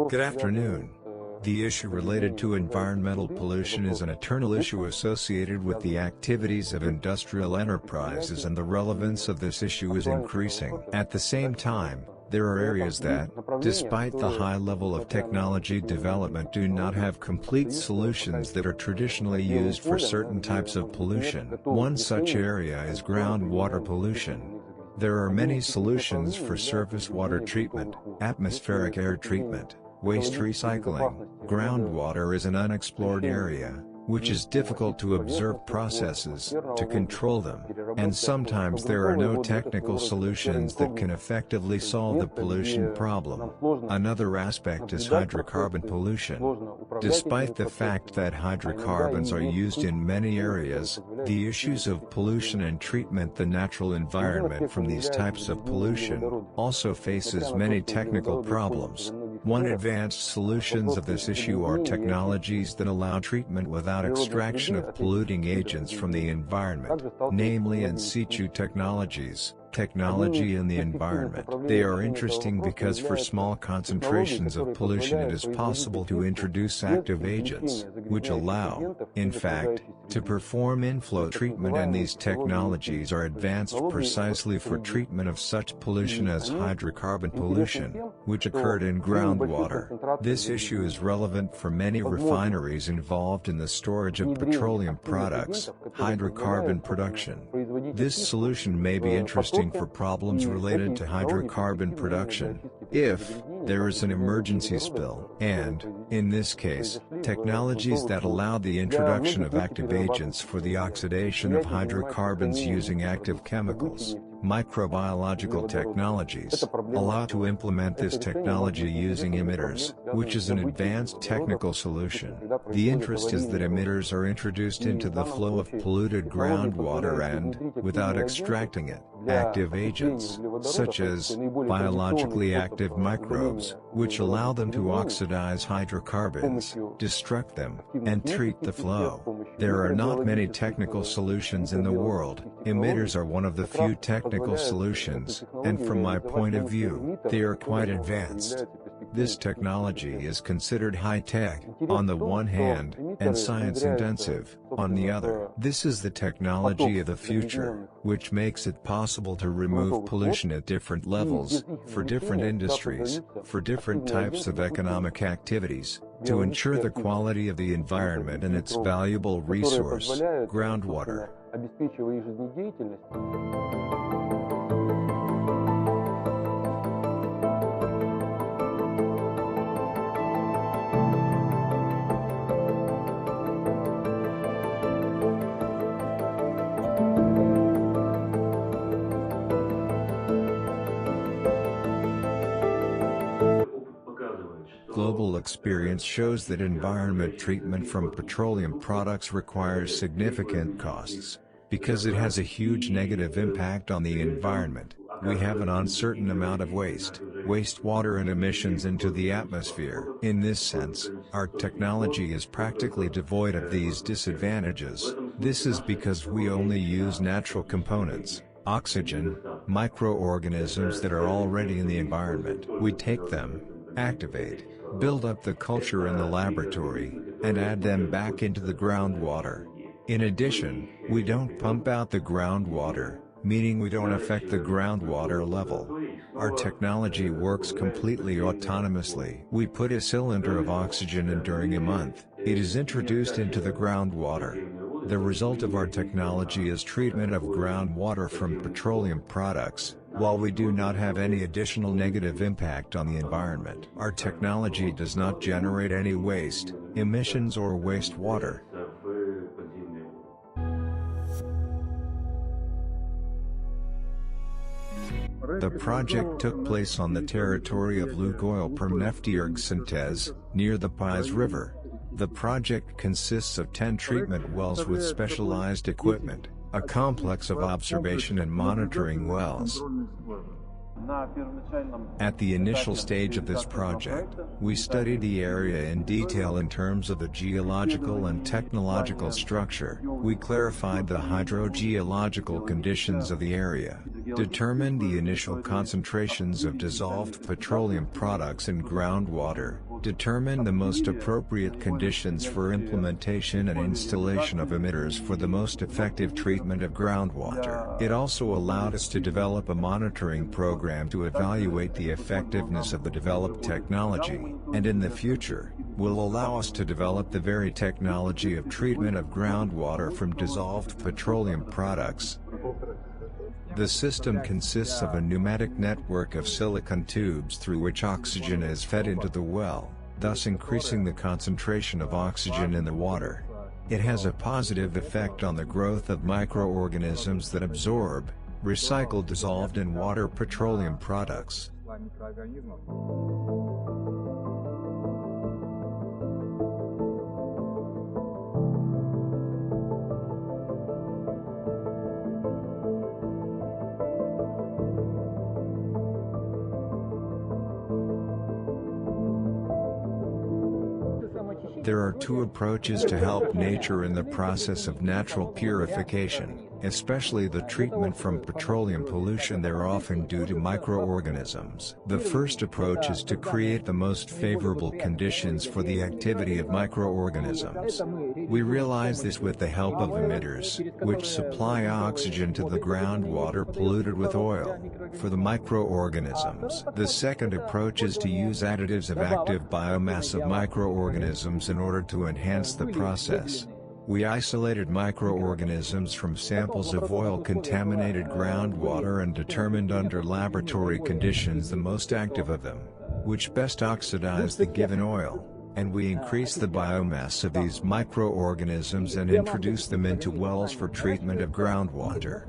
Good afternoon. The issue related to environmental pollution is an eternal issue associated with the activities of industrial enterprises, and the relevance of this issue is increasing. At the same time, there are areas that, despite the high level of technology development, do not have complete solutions that are traditionally used for certain types of pollution. One such area is groundwater pollution. There are many solutions for surface water treatment, atmospheric air treatment, waste recycling. Groundwater is an unexplored area, which is difficult to observe processes, to control them, and sometimes there are no technical solutions that can effectively solve the pollution problem. Another aspect is hydrocarbon pollution. Despite the fact that hydrocarbons are used in many areas, the issues of pollution and treatment the natural environment from these types of pollution also faces many technical problems. One advanced solutions of this issue are technologies that allow treatment without extraction of polluting agents from the environment, namely in situ technologies, technology in the environment. They are interesting because for small concentrations of pollution it is possible to introduce active agents, which allow, in fact, to perform inflow treatment, and these technologies are advanced precisely for treatment of such pollution as hydrocarbon pollution, which occurred in groundwater. This issue is relevant for many refineries involved in the storage of petroleum products, hydrocarbon production. This solution may be interesting for problems related to hydrocarbon production, if there is an emergency spill, and, in this case, technologies that allow the introduction of active agents for the oxidation of hydrocarbons using active chemicals, microbiological technologies, allow to implement this technology using emitters, which is an advanced technical solution. The interest is that emitters are introduced into the flow of polluted groundwater and, without extracting it, active agents, such as biologically active microbes, which allow them to oxidize hydrocarbons, destruct them, and treat the flow. There are not many technical solutions in the world. Emitters are one of the few technical solutions, and from my point of view, they are quite advanced. This technology is considered high-tech, on the one hand, and science-intensive, on the other. This is the technology of the future, which makes it possible to remove pollution at different levels, for different industries, for different types of economic activities, to ensure the quality of the environment and its valuable resource, groundwater. Global experience shows that environment treatment from petroleum products requires significant costs. Because it has a huge negative impact on the environment, we have an uncertain amount of wastewater and emissions into the atmosphere. In this sense, our technology is practically devoid of these disadvantages. This is because we only use natural components, oxygen, microorganisms that are already in the environment. We take them, activate, build up the culture in the laboratory, and add them back into the groundwater. In addition, we don't pump out the groundwater, meaning we don't affect the groundwater level. Our technology works completely autonomously. We put a cylinder of oxygen in during a month, it is introduced into the groundwater. The result of our technology is treatment of groundwater from petroleum products, while we do not have any additional negative impact on the environment. Our technology does not generate any waste, emissions or wastewater. The project took place on the territory of Lukoil Permnefteergsynthese, near the Pais River. The project consists of 10 treatment wells with specialized equipment, a complex of observation and monitoring wells. At the initial stage of this project, we studied the area in detail in terms of the geological and technological structure. We clarified the hydrogeological conditions of the area, determined the initial concentrations of dissolved petroleum products in groundwater, determine the most appropriate conditions for implementation and installation of emitters for the most effective treatment of groundwater. It also allowed us to develop a monitoring program to evaluate the effectiveness of the developed technology, and in the future, will allow us to develop the very technology of treatment of groundwater from dissolved petroleum products. The system consists of a pneumatic network of silicon tubes through which oxygen is fed into the well, thus increasing the concentration of oxygen in the water. It has a positive effect on the growth of microorganisms that absorb, recycle dissolved in water petroleum products. There are two approaches to help nature in the process of natural purification, especially the treatment from petroleum pollution. They're often due to microorganisms. The first approach is to create the most favorable conditions for the activity of microorganisms. We realize this with the help of emitters, which supply oxygen to the groundwater polluted with oil, for the microorganisms. The second approach is to use additives of active biomass of microorganisms in order to enhance the process. We isolated microorganisms from samples of oil-contaminated groundwater and determined under laboratory conditions the most active of them, which best oxidize the given oil, and we increase the biomass of these microorganisms and introduce them into wells for treatment of groundwater.